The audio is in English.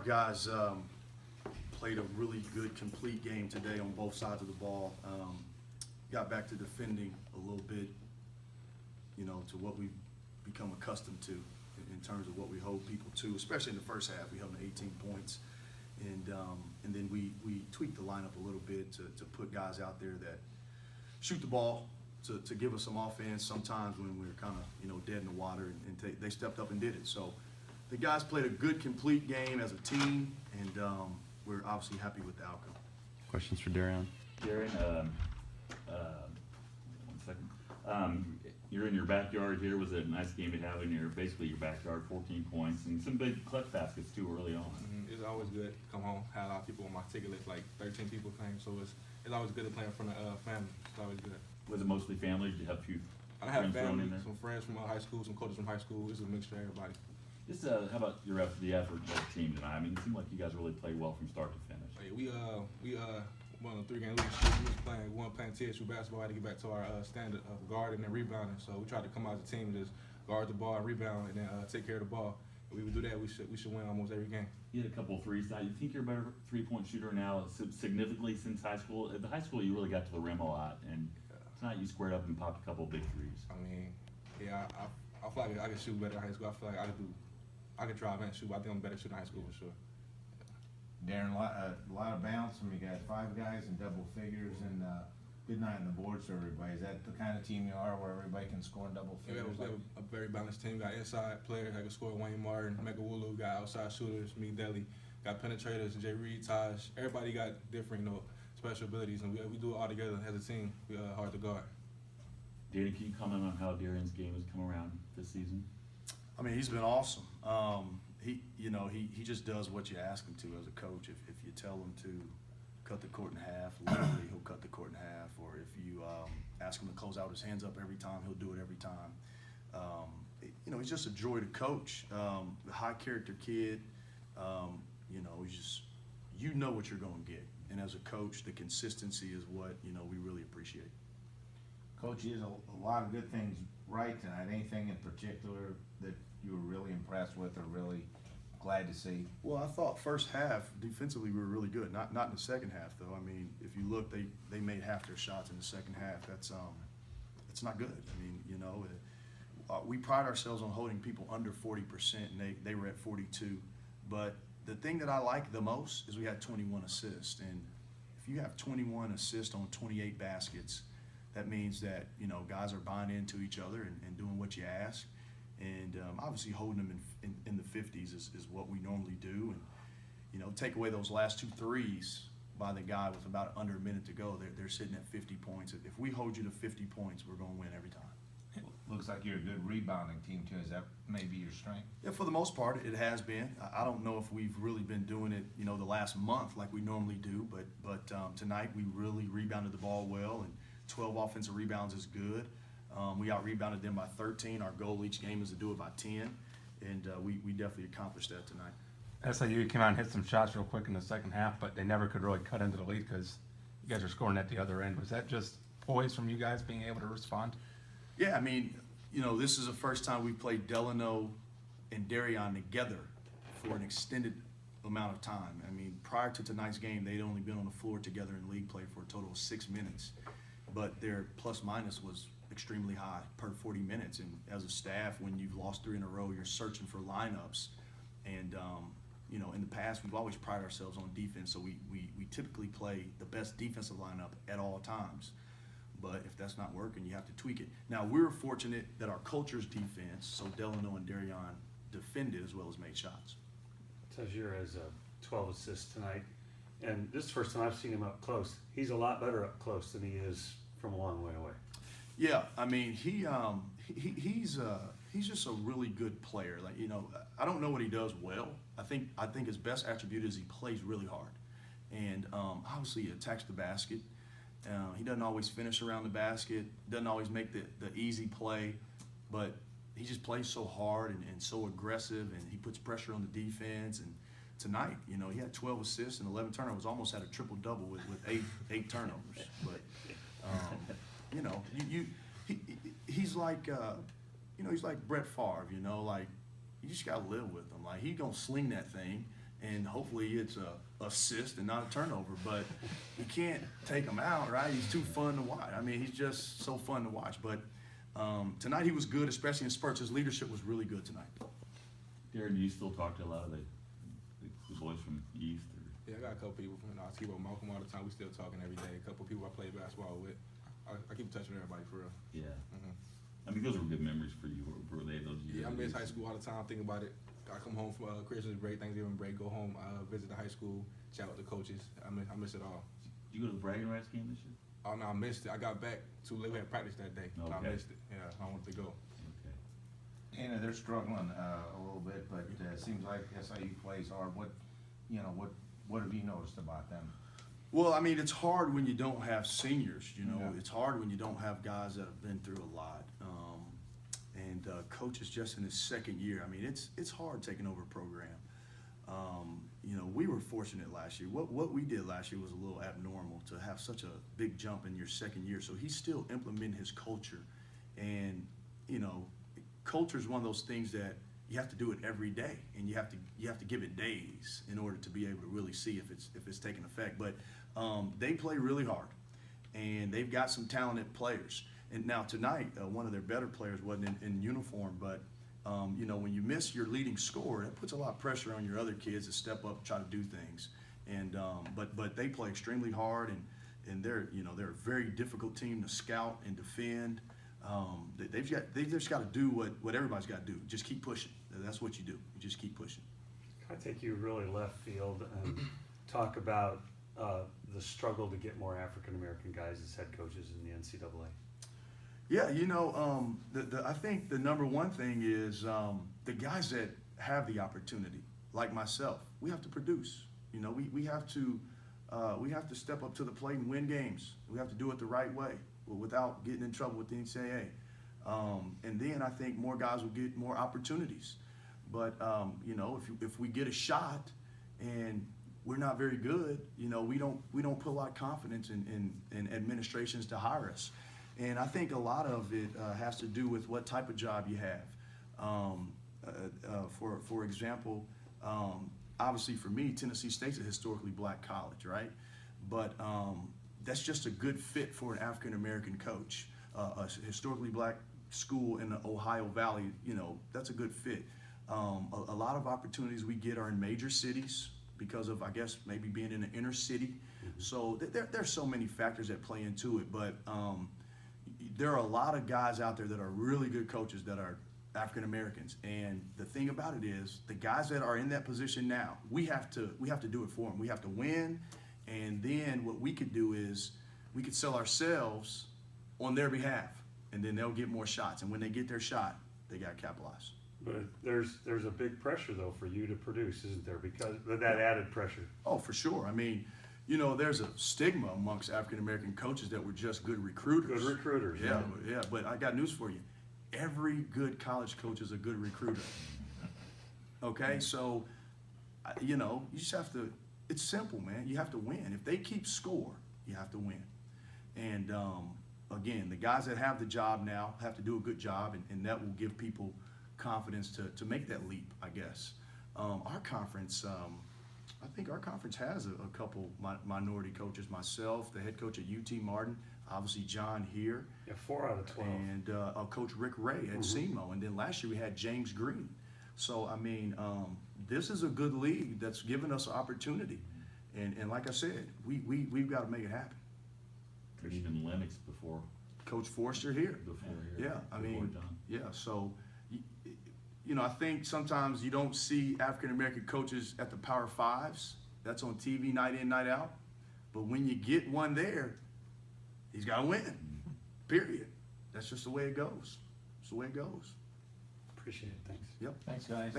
Guys played a really good, complete game today on both sides of the ball. Got back to defending a little bit, to what we've become accustomed to in terms of what we hold people to, especially in the first half. We held them to 18 points. And then we tweaked the lineup a little bit to put guys out there that shoot the ball, to give us some offense sometimes when we were kind of dead in the water, and they stepped up and did it. So the guys played a good, complete game as a team, and we're obviously happy with the outcome. Questions for Darreon? Darreon, 1 second. You're in your backyard here. Was it a nice game to have in your backyard? 14 points and some big clutch baskets too early on. It's always good to come home. Had a lot of people on my ticket list, like 13 people came, so it's always good to play in front of family. It's always good. Was it mostly family? Did you have a few I have friends thrown family, in there? some friends from high school, some coaches from high school. It's a mixture of everybody. Just how about the effort of the team tonight? I mean, it seemed like you guys really played well from start to finish. Hey, we won a 3-game losing streak. We was playing TSU basketball. Had to get back to our standard of guarding and rebounding. So we tried to come out as a team, just guard the ball and rebound, and then take care of the ball. If we would do that, we should win almost every game. You had a couple of threes. You think you're a better three-point shooter now, significantly since high school? At the high school, you really got to the rim a lot, and tonight you squared up and popped a couple of big threes. I mean, yeah, I feel like I can shoot better in high school. I feel like I could drive and shoot. But I think I'm a better shooter in high school for sure. Darren, a lot of bounce from you guys, 5 guys in double figures, and good night on the boards for everybody. Is that the kind of team you are, where everybody can score in double Yeah, figures? we have a very balanced team. Got inside players that can score. Wayne Martin, Megawulu. Got outside shooters. Me, Deli. Got penetrators. Jay Reed, Taj. Everybody got different, special abilities, and we do it all together as a team. We hard to guard. Danny, can you comment on how Darren's game has come around this season? I mean, he's been awesome. He just does what you ask him to as a coach. If you tell him to cut the court in half, literally he'll cut the court in half. Or if you ask him to close out his hands up every time, he'll do it every time. He's just a joy to coach. A high character kid. He's just, what you're going to get. And as a coach, the consistency is what we really appreciate. Coach, he has a lot of good things right tonight. Anything in particular that you were really impressed with or really glad to see? Well, I thought first half defensively we were really good. Not in the second half though. I mean, if you look, they made half their shots in the second half. That's not good. I mean, we pride ourselves on holding people under 40%, and they were at 42. But the thing that I like the most is we had 21 assists, and if you have 21 assists on 28 baskets, that means that guys are buying into each other and doing what you ask. And obviously holding them in the 50s is what we normally do. And, take away those last 2 threes by the guy with about under a minute to go, they're sitting at 50 points. If we hold you to 50 points, we're going to win every time. Looks like you're a good rebounding team, too. Is that maybe your strength? Yeah, for the most part, it has been. I don't know if we've really been doing it, the last month like we normally do. But tonight we really rebounded the ball well, and 12 offensive rebounds is good. We out-rebounded them by 13. Our goal each game is to do it by 10, and we definitely accomplished that tonight. SIU came out and hit some shots real quick in the second half, but they never could really cut into the lead because you guys are scoring at the other end. Was that just poise from you guys being able to respond? Yeah, I mean, this is the first time we've played Delano and Darreon together for an extended amount of time. I mean, prior to tonight's game, they'd only been on the floor together in league play for a total of 6 minutes, but their plus-minus was extremely high per 40 minutes. And as a staff, when you've lost 3 in a row, you're searching for lineups. And, in the past, we've always prided ourselves on defense, so we typically play the best defensive lineup at all times. But if that's not working, you have to tweak it. Now, we're fortunate that our culture's defense, so Delano and Darreon, defended as well as made shots. Tazier has 12 assists tonight, and this is the first time I've seen him up close. He's a lot better up close than he is from a long way away. Yeah, I mean, he's just a really good player. Like, I don't know what he does well. I think his best attribute is he plays really hard, and obviously he attacks the basket. He doesn't always finish around the basket, doesn't always make the easy play, but he just plays so hard and so aggressive, and he puts pressure on the defense. And tonight, he had 12 assists and 11 turnovers, almost had a triple-double with eight turnovers. But, he's like, he's like Brett Favre, like, you just got to live with him. Like, he's going to sling that thing. and hopefully it's a assist and not a turnover. But you can't take him out, right? He's too fun to watch. I mean, he's just so fun to watch. But tonight he was good, especially in spurts. His leadership was really good tonight. Darren, do you still talk to a lot of the boys from East? Or? Yeah, I got a couple people from I keep up with Malcolm all the time. We still talking every day. A couple people I play basketball with. I keep touching everybody for real. Yeah. Mhm. I mean, those were good memories for you. Were they those years? Yeah, I miss high school all the time. Thinking about it. I come home from Christmas break, Thanksgiving break, go home, visit the high school, chat with the coaches. I miss it all. Did you go to the Bragging Rights game this year? Oh no, I missed it. I got back too late. We had practice that day. I Okay. missed it. Yeah, I wanted to go. Okay. And they're struggling a little bit, but it seems like SIU plays hard. What have you noticed about them? Well, I mean, it's hard when you don't have seniors, you know. Yeah. It's hard when you don't have guys that have been through a lot. Coach is just in his second year. I mean, it's hard taking over a program. You know, we were fortunate last year. What we did last year was a little abnormal to have such a big jump in your second year. So he's still implementing his culture. And, you know, culture is one of those things that you have to do it every day, and you have to give it days in order to be able to really see if it's taking effect. But they play really hard, and they've got some talented players. And now tonight, one of their better players wasn't in uniform, but you know, when you miss your leading scorer, that puts a lot of pressure on your other kids to step up and try to do things. And but they play extremely hard, and they're a very difficult team to scout and defend. They've just got to do what everybody's got to do. Just keep pushing. That's what you do. You just keep pushing. Can I take you really left field and talk about the struggle to get more African American guys as head coaches in the NCAA? Yeah, you know, I think the number one thing is the guys that have the opportunity, like myself, we have to produce. You know, we have to step up to the plate and win games. We have to do it the right way without getting in trouble with the NCAA. And then I think more guys will get more opportunities. But you know, if we get a shot and we're not very good, you know, we don't put a lot of confidence in administrations to hire us. And I think a lot of it has to do with what type of job you have. For example, obviously for me, Tennessee State's a historically black college, right? But that's just a good fit for an African American coach. A historically black school in the Ohio Valley, you know, that's a good fit. A lot of opportunities we get are in major cities because of, I guess, maybe being in an inner city. So there's so many factors that play into it, but there are a lot of guys out there that are really good coaches that are African Americans. And the thing about it is, the guys that are in that position now, we have to do it for them. We have to win, and then what we could do is we could sell ourselves on their behalf, and then they'll get more shots. And when they get their shot, they got to capitalize. But there's a big pressure though for you to produce, isn't there? Because of that added pressure. Oh, for sure. I mean, you know, there's a stigma amongst African American coaches that we're just good recruiters. Good recruiters. Yeah, but I got news for you. Every good college coach is a good recruiter. Okay, so, you know, you just have to, it's simple, man. You have to win. If they keep score, you have to win. And again, the guys that have the job now have to do a good job, and that will give people confidence to make that leap, I guess. Our conference, I think our conference has a couple minority coaches. Myself, the head coach at UT Martin, obviously John here. Yeah, 4 out of 12. And Coach Rick Ray at SEMO. And then last year we had James Green. So, I mean, this is a good league that's given us an opportunity. And like I said, we've got to make it happen. There's even Lennox before Coach Forster here. here. Yeah, I before mean, John. yeah, so, you know, I think sometimes you don't see African-American coaches at the Power Fives. That's on TV night in, night out. But when you get one there, he's got to win, period. That's just the way it goes. It's the way it goes. Appreciate it. Thanks. Yep. Thanks, guys.